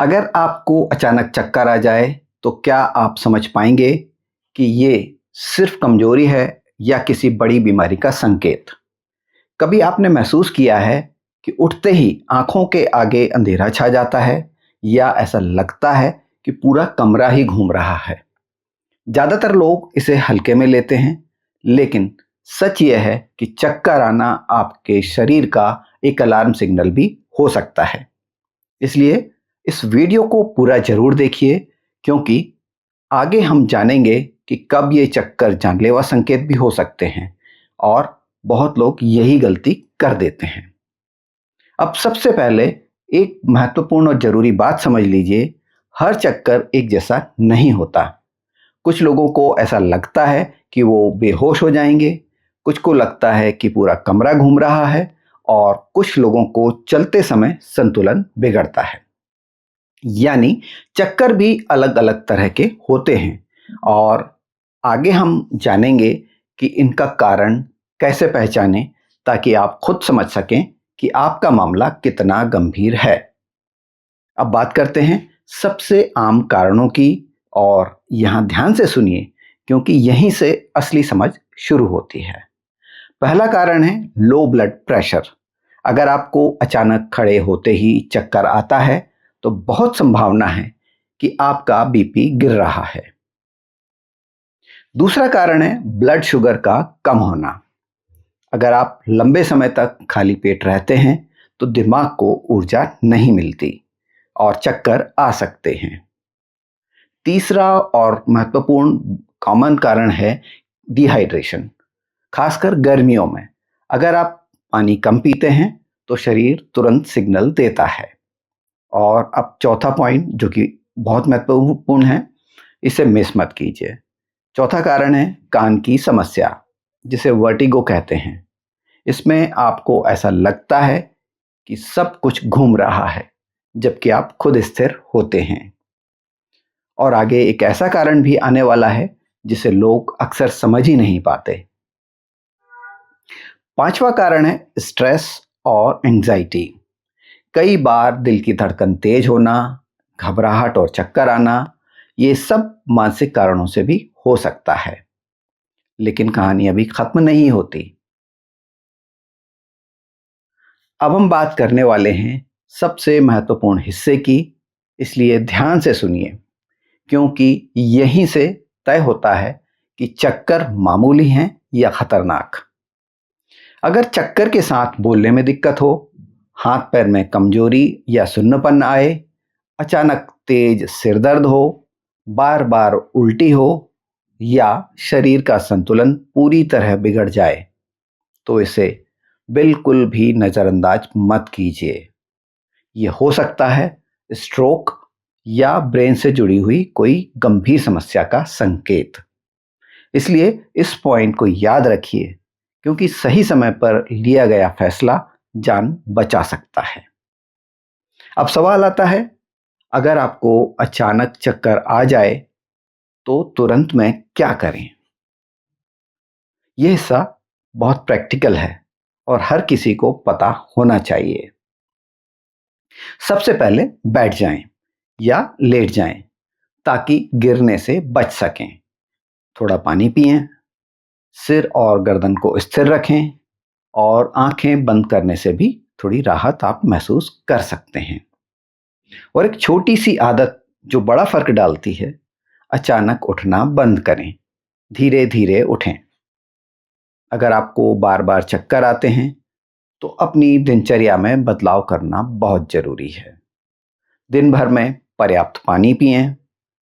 अगर आपको अचानक चक्कर आ जाए तो क्या आप समझ पाएंगे कि ये सिर्फ कमजोरी है या किसी बड़ी बीमारी का संकेत? कभी आपने महसूस किया है कि उठते ही आंखों के आगे अंधेरा छा जाता है या ऐसा लगता है कि पूरा कमरा ही घूम रहा है? ज़्यादातर लोग इसे हल्के में लेते हैं, लेकिन सच यह है कि चक्कर आना आपके शरीर का एक अलार्म सिग्नल भी हो सकता है। इसलिए इस वीडियो को पूरा जरूर देखिए, क्योंकि आगे हम जानेंगे कि कब ये चक्कर जानलेवा संकेत भी हो सकते हैं और बहुत लोग यही गलती कर देते हैं। अब सबसे पहले एक महत्वपूर्ण और जरूरी बात समझ लीजिए। हर चक्कर एक जैसा नहीं होता। कुछ लोगों को ऐसा लगता है कि वो बेहोश हो जाएंगे, कुछ को लगता है कि पूरा कमरा घूम रहा है और कुछ लोगों को चलते समय संतुलन बिगड़ता है। यानी चक्कर भी अलग अलग तरह के होते हैं और आगे हम जानेंगे कि इनका कारण कैसे पहचानें, ताकि आप खुद समझ सकें कि आपका मामला कितना गंभीर है। अब बात करते हैं सबसे आम कारणों की, और यहाँ ध्यान से सुनिए, क्योंकि यहीं से असली समझ शुरू होती है। पहला कारण है लो ब्लड प्रेशर। अगर आपको अचानक खड़े होते ही चक्कर आता है तो बहुत संभावना है कि आपका बीपी गिर रहा है। दूसरा कारण है ब्लड शुगर का कम होना। अगर आप लंबे समय तक खाली पेट रहते हैं तो दिमाग को ऊर्जा नहीं मिलती और चक्कर आ सकते हैं। तीसरा और महत्वपूर्ण कॉमन कारण है डिहाइड्रेशन, खासकर गर्मियों में। अगर आप पानी कम पीते हैं तो शरीर तुरंत सिग्नल देता है। और अब चौथा पॉइंट, जो कि बहुत महत्वपूर्ण है, इसे मिस मत कीजिए। चौथा कारण है कान की समस्या, जिसे वर्टिगो कहते हैं। इसमें आपको ऐसा लगता है कि सब कुछ घूम रहा है, जबकि आप खुद स्थिर होते हैं। और आगे एक ऐसा कारण भी आने वाला है जिसे लोग अक्सर समझ ही नहीं पाते। पांचवा कारण है स्ट्रेस और एंजाइटी। कई बार दिल की धड़कन तेज होना, घबराहट और चक्कर आना, ये सब मानसिक कारणों से भी हो सकता है। लेकिन कहानी अभी खत्म नहीं होती। अब हम बात करने वाले हैं सबसे महत्वपूर्ण हिस्से की, इसलिए ध्यान से सुनिए, क्योंकि यहीं से तय होता है कि चक्कर मामूली हैं या खतरनाक। अगर चक्कर के साथ बोलने में दिक्कत हो, हाथ पैर में कमजोरी या सुन्नपन आए, अचानक तेज सिर दर्द हो, बार बार उल्टी हो या शरीर का संतुलन पूरी तरह बिगड़ जाए, तो इसे बिल्कुल भी नज़रअंदाज मत कीजिए। ये हो सकता है स्ट्रोक या ब्रेन से जुड़ी हुई कोई गंभीर समस्या का संकेत। इसलिए इस पॉइंट को याद रखिए, क्योंकि सही समय पर लिया गया फैसला जान बचा सकता है। अब सवाल आता है, अगर आपको अचानक चक्कर आ जाए तो तुरंत में क्या करें? यह हिस्सा बहुत प्रैक्टिकल है और हर किसी को पता होना चाहिए। सबसे पहले बैठ जाएं या लेट जाएं, ताकि गिरने से बच सकें। थोड़ा पानी पिएं, सिर और गर्दन को स्थिर रखें और आंखें बंद करने से भी थोड़ी राहत आप महसूस कर सकते हैं। और एक छोटी सी आदत जो बड़ा फर्क डालती है, अचानक उठना बंद करें, धीरे धीरे उठें। अगर आपको बार बार चक्कर आते हैं तो अपनी दिनचर्या में बदलाव करना बहुत जरूरी है। दिन भर में पर्याप्त पानी पिएं,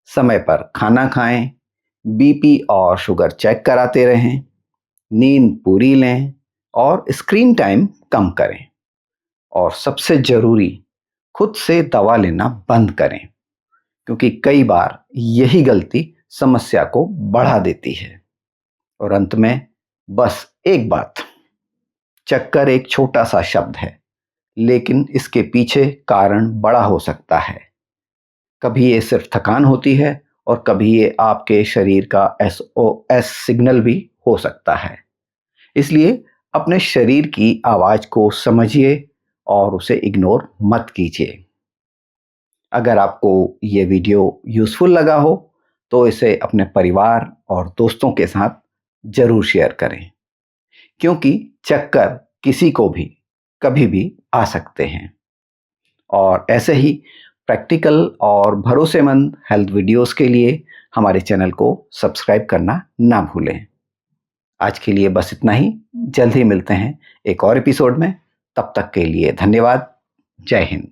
समय पर खाना खाएं, बीपी और शुगर चेक कराते रहें, नींद पूरी लें और स्क्रीन टाइम कम करें। और सबसे जरूरी, खुद से दवा लेना बंद करें, क्योंकि कई बार यही गलती समस्या को बढ़ा देती है। और अंत में बस एक बात, चक्कर एक छोटा सा शब्द है, लेकिन इसके पीछे कारण बड़ा हो सकता है। कभी ये सिर्फ थकान होती है और कभी ये आपके शरीर का SOS सिग्नल भी हो सकता है। इसलिए अपने शरीर की आवाज को समझिए और उसे इग्नोर मत कीजिए। अगर आपको ये वीडियो यूज़फुल लगा हो तो इसे अपने परिवार और दोस्तों के साथ ज़रूर शेयर करें, क्योंकि चक्कर किसी को भी कभी भी आ सकते हैं। और ऐसे ही प्रैक्टिकल और भरोसेमंद हेल्थ वीडियोस के लिए हमारे चैनल को सब्सक्राइब करना ना भूलें। आज के लिए बस इतना ही। जल्द ही मिलते हैं एक और एपिसोड में। तब तक के लिए धन्यवाद। जय हिंद।